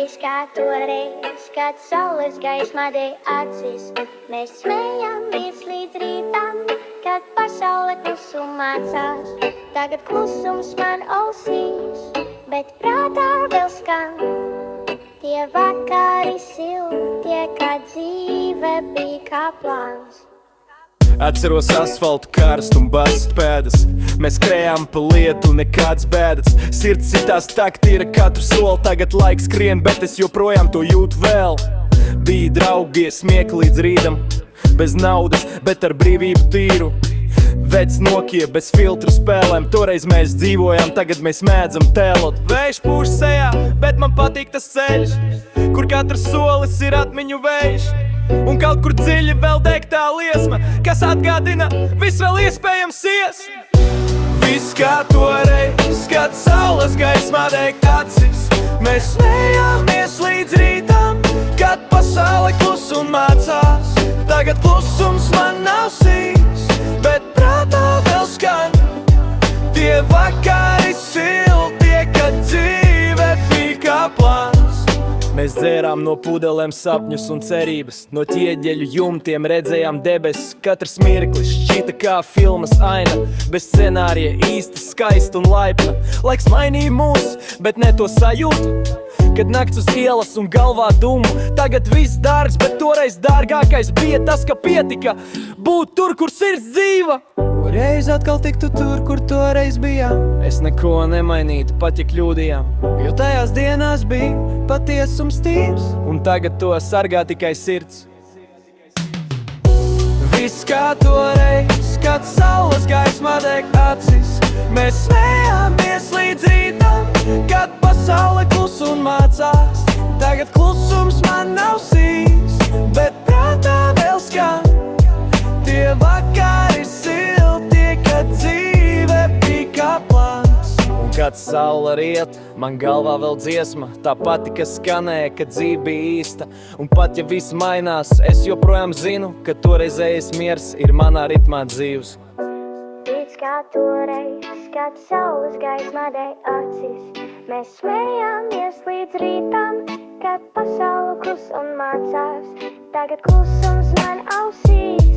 Viss kā toreiz, kad saules gaismā dēļ acis. Mēs smējamies līdz rītam, kad pasaule klusum mācās. Tagad klusums man ausīs, bet prātā vēl skan. Tie vakari siltie, kad dzīve bija kā plāns. Atceros asfaltu karstu un bast pēdas. Mēs skrējām pa lietu, nekāds bēdas. Sirds sitās tak tīra katru soli. Tagad laiks skrien, bet es joprojām to jūtu vēl. Bija draugi, smiekli līdz rītam. Bez naudas, bet ar brīvību tīru. Vec Nokia bez filtru spēlēm. Toreiz mēs dzīvojām, tagad mēs mēdzam tēlot. Vējš pūš sejā, bet man patīk tas ceļš, kur katrs solis ir atmiņu vējš. Un kaut kur dziļi vēl deg tā liesma, kas atgādina, viss vēl iespējams ies. Viss kā toreiz, kad saules gaismā deg acis. Mēs smējāmies līdz rītam, kad pasaule klusum mācās. Tagad klusums man ausīs, bet prātā vēl skan. Tie vakari siltie, kad dzīve bija kā plāns. Mēs dzērām no pudelēm sapņus un cerības. No ķieģeļu jumtiem redzējām debesis. Katrs mirklis šķita kā filmas aina. Bez scenārija īsti skaista un laipna. Laiks mainīja mūs, bet ne to sajūtu. Kad nakts uz ielas un galvā dumu. Tagad viss dārgs, bet toreiz dārgākais bija tas, ka pietika būt tur, kur sirds dzīva. Reiz atkal tiktu tur, kur toreiz bijām. Es neko nemainītu, pat ja kļūdījām. Jo tajās dienās bija patiesums tīrs. Un tagad to sargā tikai sirds. Viss kā toreiz, kad saules gaismā deg acis. Mēs smējāmies līdz rītam, kad pasaule klusum mācās. Tagad klusums man ausīs, bet prātā vēl skan. Tie vakari siltie, kad dzīve bija kā plāns. Un kad saule riet, man galvā vēl dziesma. Tā pati, kas skanēja, kad dzīve bija īsta. Un pat ja viss mainās, es joprojām zinu, ka toreizējais miers ir manā ritmā dzīvs. Viss kā toreiz, kad saules gaismā dēļ acis. Mēs smējāmies līdz rītam, kad pasaule klusum mācās. Tagad klusums man ausīs,